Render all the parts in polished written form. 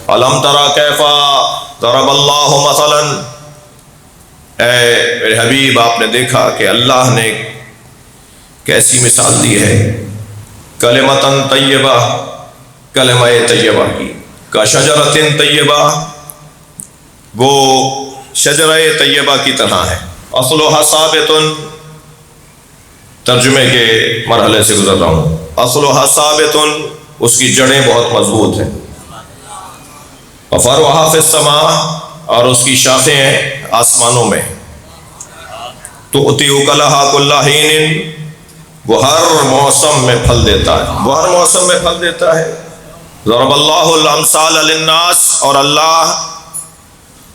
الم ترى کیف ضرب اللہ مثلا، اے میرے حبیب آپ نے دیکھا کہ اللہ نے کیسی مثال دی ہے، کلمۃ طیبہ، کلمہ طیبہ کی، کا شجرۃ طیبہ، وہ شجرہ طیبہ کی طرح ہے، اصلها ثابت، ترجمے کے مرحلے سے گزر رہا ہوں، اصلها ثابت، اس کی جڑیں بہت مضبوط ہیں، وفرعها فی السماء، اور اس کی شاخیں ہیں آسمانوں میں، تؤتی اکلها کل حین، وہ ہر موسم میں پھل دیتا ہے، وہ ہر موسم میں پھل دیتا ہے، ضرب اللہ الامثال للناس، اور اللہ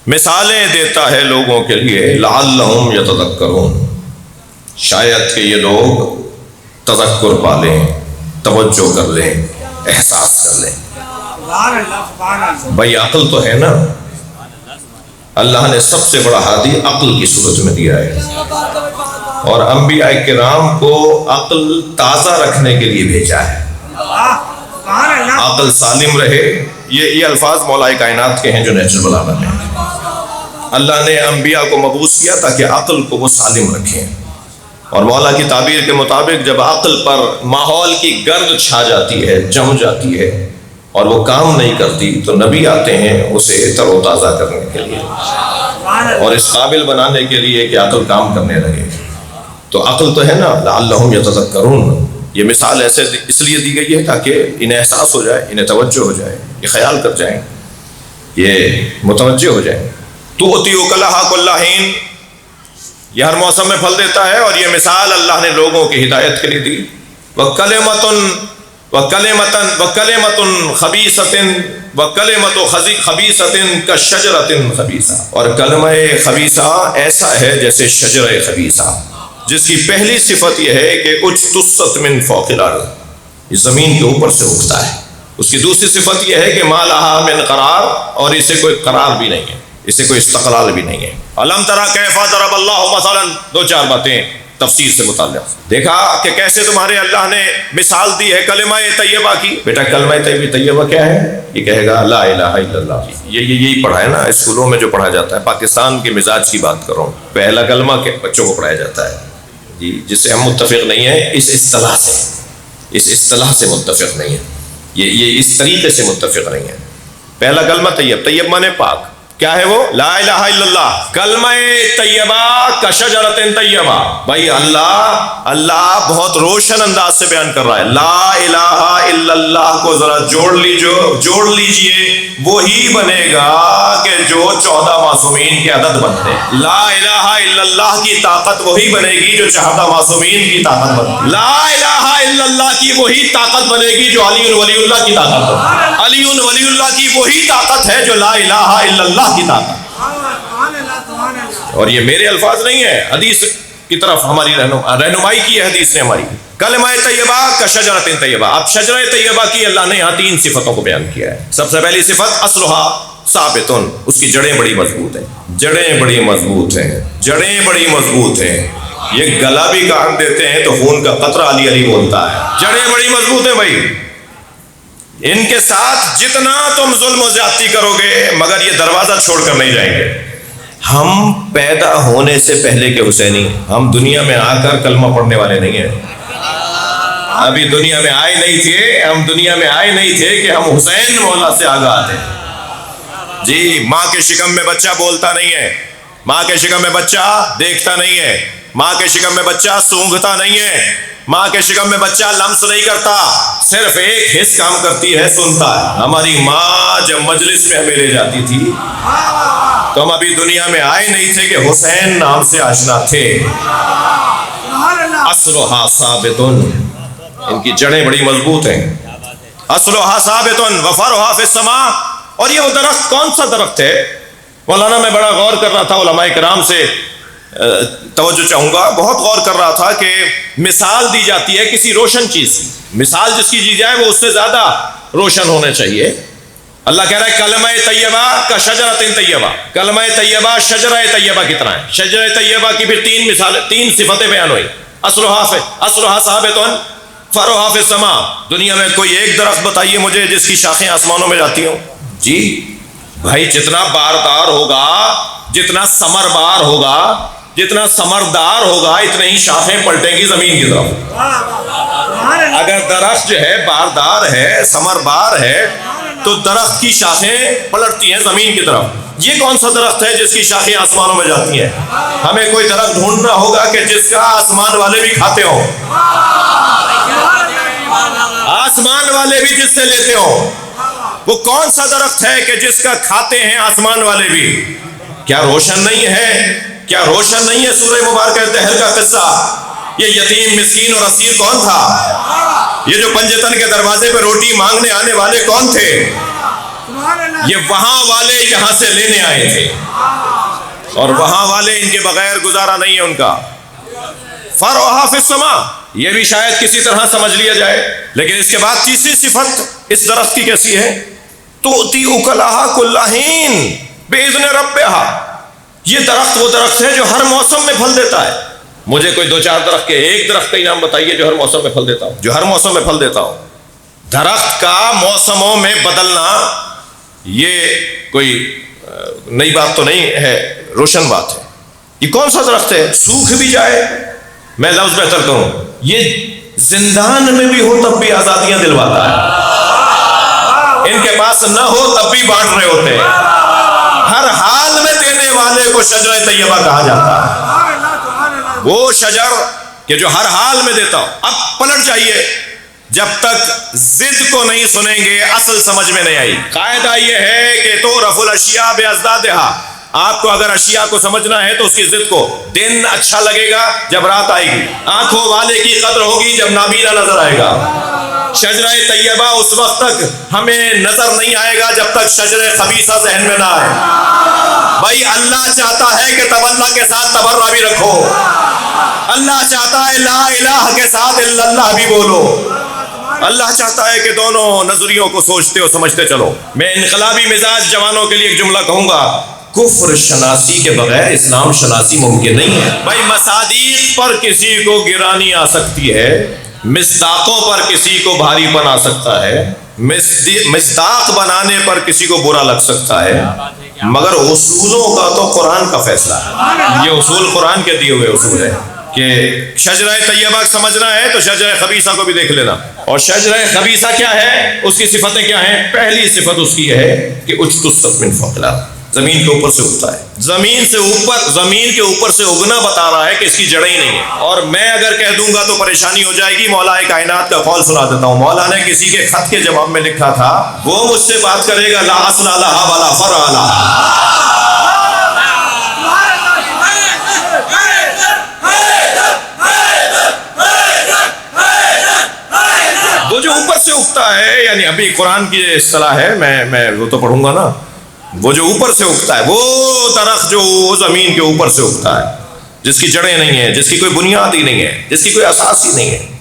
مثالیں دیتا ہے لوگوں کے لیے، لعلہم یتذکرون، شاید کہ یہ لوگ تذکر پا لیں، توجہ کر لیں، احساس کر لیں۔ بھائی عقل تو ہے نا، اللہ نے سب سے بڑا ہادی عقل کی صورت میں دیا ہے، اور انبیاء کرام کو عقل تازہ رکھنے کے لیے بھیجا ہے، عقل سالم رہے۔ یہ الفاظ مولا کائنات کے ہیں جو نیچرل بلاغت میں اللہ نے انبیاء کو مبعوث کیا تاکہ عقل کو وہ سالم رکھیں، اور مولا کی تعبیر کے مطابق جب عقل پر ماحول کی گرد چھا جاتی ہے، جم جاتی ہے اور وہ کام نہیں کرتی، تو نبی آتے ہیں اسے تر و تازہ کرنے کے لیے اور اس قابل بنانے کے لیے کہ عقل کام کرنے لگے۔ تو عقل تو ہے نا، لعلہم یتذکرون، یہ مثال ایسے اس لیے دی گئی ہے تاکہ انہیں احساس ہو جائے، انہیں توجہ ہو جائے، یہ خیال کر جائیں، یہ متوجہ ہو جائیں۔ تؤتی اکلہا کل حین، یہ ہر موسم میں پھل دیتا ہے، اور یہ مثال اللہ نے لوگوں کی ہدایت کے لیے دی۔ وکلمۃ خبیثۃ، وکلمۃ خبیثۃ کشجرۃ خبیثہ، اور کلمہ خبیثہ ایسا ہے جیسے شجرہ خبیثہ، جس کی پہلی صفت یہ ہے کہ اجتثت من فوق الارض، یہ زمین کے اوپر سے اگتا ہے۔ اس کی دوسری صفت یہ ہے کہ ما لہا من قرار، اور اسے کوئی قرار بھی نہیں ہے، اسے کوئی استقلال بھی نہیں ہے۔ الم تری کیف ضرب اللہ مثلا، دو چار باتیں تفسیر سے متعلق، دیکھا کہ کیسے تمہارے اللہ نے مثال دی ہے کلمہ طیبہ کی۔ بیٹا کلمہ طیبہ کیا ہے؟ یہ کہے گا لا الہ الا اللہ، یہی پڑھا ہے نا اسکولوں میں جو پڑھا جاتا ہے۔ پاکستان کے مزاج کی بات کر رہا ہوں، پہلا کلمہ کے بچوں کو پڑھایا جاتا ہے جی، جس سے ہم متفق نہیں ہیں، اس اصطلاح سے متفق نہیں ہے، یہ اس طریقے سے متفق نہیں ہے۔ پہلا کلمہ طیب مانے پاک، کیا ہے وہ؟ لا الہ الا اللہ۔ کلمہ طیبہ کشجرۃ طیبہ، بھائی اللہ بہت روشن انداز سے بیان کر رہا ہے، لا الہ الا اللہ کو ذرا جوڑ لیجئے، وہی بنے گا کہ جو 14 معصومین کے عدد بنتے ہیں۔ لا الہ الا اللہ کی طاقت وہی بنے گی جو 14 معصومین کی طاقت بنتی ہے۔ لا الہ الا اللہ کی وہی طاقت بنے گی جو علی ولی اللہ کی طاقت بنتی ہے۔ علی ولی اللہ کی وہی طاقت ہے جو لا الہ الا اللہ کی طاقت۔ اور یہ میرے الفاظ نہیں ہے، حدیث کی طرف ہماری رہنمائی کی ہے حدیث نے ہماری۔ کلمہ طیبہ کا شجرۃ طیبہ، اب شجرہ طیبہ کی اللہ نے یہاں 3 صفتوں کو بیان کیا ہے۔ سب سے پہلی صفت اصلھا ثابت، اس کی جڑیں بڑی مضبوط ہیں، جڑیں بڑی مضبوط ہیں، جڑیں بڑی مضبوط ہیں۔ یہ گلا بھی کاٹ دیتے ہیں تو خون کا قطرہ علی علی بولتا ہے۔ جڑیں بڑی مضبوط ہیں بھائی، ان کے ساتھ جتنا تم ظلم و زیادتی کرو گے مگر یہ دروازہ چھوڑ کر نہیں جائیں گے۔ ہم پیدا ہونے سے پہلے کے حسینی، ہم دنیا میں آ کر کلمہ پڑھنے والے نہیں ہیں، ابھی دنیا میں آئے نہیں تھے، ہم دنیا میں آئے نہیں تھے کہ ہم حسین مولا سے آگاہ تھے جی۔ ماں کے شکم میں بچہ بولتا نہیں ہے، ماں کے شکم میں بچہ دیکھتا نہیں ہے، ماں کے شکم میں بچہ سونگھتا نہیں ہے، ماں کے شکم میں بچہ لمس نہیں کرتا، صرف ایک حس کام کرتی ہے، سنتا ہے۔ ہماری ماں جب مجلس میں ہمیں لے جاتی تھی تو ہم ابھی دنیا میں آئے نہیں تھے کہ حسین نام سے آشنا تھے۔ اصلھا ثابت، ان کی جڑیں بڑی مضبوط ہیں۔ اصلھا ثابت وفرعھا فی السماء، اور یہ وہ درخت کون سا درخت ہے؟ مولانا میں بڑا غور کر رہا تھا، علماء کرام سے توجہ چاہوں گا، بہت غور کر رہا تھا کہ مثال دی جاتی ہے کسی روشن چیز کی، مثال جس کی دی جائے وہ اس سے زیادہ روشن ہونا چاہیے۔ اللہ کہہ رہا ہے کلمہ طیبہ کا شجرۃ طیبہ، کلمہ طیبہ شجرہ طیبہ کی طرح ہے۔ شجرہ طیبہ کی پھر 3 صفتیں بیان ہوئی، اصلھا ثابت فرعھا فی السماء۔ دنیا میں کوئی ایک درخت بتائیے مجھے جس کی شاخیں آسمانوں میں جاتی ہوں، جی بھائی جتنا باردار ہوگا، جتنا ثمربار ہوگا، جتنا ثمردار ہوگا، اتنے ہی شاخیں پلٹیں گی زمین کی طرف۔ اگر درخت جو ہے باردار ہے، ثمربار ہے، تو درخت کی شاخیں پلٹتی ہیں زمین کی طرف۔ یہ کون سا درخت ہے جس کی شاخیں آسمانوں میں جاتی ہیں؟ ہمیں کوئی درخت ڈھونڈنا ہوگا کہ جس کا آسمان والے بھی کھاتے ہوں، آسمان والے بھی جس سے لیتے ہوں۔ وہ کون سا درخت ہے کہ جس کا کھاتے ہیں آسمان والے بھی؟ کیا روشن نہیں ہے؟ کیا روشن نہیں ہے سورہ مبارکہ دہر کا قصہ؟ یہ یتیم مسکین اور اسیر کون تھا؟ یہ جو پنجتن کے دروازے پہ روٹی مانگنے آنے والے کون تھے؟ یہ وہاں والے یہاں سے لینے آئے تھے، اور وہاں والے ان کے بغیر گزارا نہیں ہے ان کا۔ فَرْعُهَا فِي السَّمَاءِ، یہ بھی شاید کسی طرح سمجھ لیا جائے۔ لیکن اس کے بعد تیسری صفت اس درخت کی کیسی ہے؟ تُؤْتِي أُكُلَهَا كُلَّ حِينٍ بِإِذْنِ رَبِّهَا، یہ درخت وہ درخت ہے جو ہر موسم میں پھل دیتا ہے۔ مجھے کوئی دو چار درخت کے ایک درخت کا نام بتائیے جو ہر موسم میں پھل دیتا ہو، جو ہر موسم میں پھل دیتا ہو۔ درخت کا موسموں میں بدلنا یہ کوئی نئی بات تو نہیں ہے، روشن بات ہے۔ یہ کون سا درخت ہے؟ سوکھ بھی جائے، میں لفظ بہتر کروں، یہ زندان میں بھی ہو تب بھی آزادیاں دلواتا ہے، ان کے پاس نہ ہو تب بھی بانٹ رہے ہوتے ہیں۔ ہر حال میں دینے والے کو شجرہ طیبہ کہا جاتا ہے، وہ شجر کہ جو ہر حال میں دیتا ہو۔ اب پلٹ جائیے، جب تک ضد کو نہیں سنیں گے اصل سمجھ میں نہیں آئی۔ قاعدہ یہ ہے کہ تُعْرَفُ الْأَشْيَاءُ بِأَضْدَادِهَا، آپ کو اگر اشیاء کو سمجھنا ہے تو اس کی ضد کو۔ دن اچھا لگے گا جب رات آئے گی، آنکھوں والے کی قدر ہوگی جب نابینا نظر آئے گا۔ شجرہ طیبہ اس وقت تک ہمیں نظر نہیں آئے گا جب تک شجرہ خبیثہ ذہن میں نہ آئے۔ بھائی اللہ چاہتا ہے کہ تب اللہ کے ساتھ تبرہ بھی رکھو، اللہ چاہتا ہے لا الہ کے ساتھ الا اللہ بھی بولو، اللہ چاہتا ہے کہ دونوں نظریوں کو سوچتے اور سمجھتے چلو۔ میں انقلابی مزاج جوانوں کے لیے ایک جملہ کہوں گا، کفر شناسی کے بغیر اسلام شناسی ممکن نہیں ہے۔ بھائی مصادیق پر کسی کو گرانی آ سکتی ہے، مصداقوں پر کسی کو بھاری پن آ سکتا ہے، مصداق بنانے پر کسی کو برا لگ سکتا ہے، مگر اصولوں کا تو قرآن کا فیصلہ ہے۔ یہ اصول قرآن کے دیے ہوئے اصول ہے کہ شجرہ طیبہ سمجھنا ہے تو شجرہ خبیثہ کو بھی دیکھ لینا۔ اور شجرہ خبیثہ کیا ہے، اس کی صفتیں کیا ہیں؟ پہلی صفت اس کی ہے کہ اجتثت من فوق الارض، زمین کے اوپر سے اگتا ہے۔ زمین سے اوپر، زمین کے اوپر سے اگنا بتا رہا ہے کہ اس کی جڑیں ہی نہیں ہیں۔ اور میں اگر کہہ دوں گا تو پریشانی ہو جائے گی۔ مولا کائنات کا قول سنا دیتا ہوں، مولا نے کسی کے خط کے جواب میں لکھا تھا، وہ مجھ سے بات کرے گا لا اصل لہا ولا فرع لہا، وہ جو اوپر سے اگتا ہے، یعنی ابھی قرآن کی اصطلاح ہے، میں وہ تو پڑھوں گا نا، وہ جو اوپر سے اگتا ہے، وہ درخت جو زمین کے اوپر سے اگتا ہے، جس کی جڑیں نہیں ہیں، جس کی کوئی بنیاد ہی نہیں ہے، جس کی کوئی اساس ہی نہیں ہے،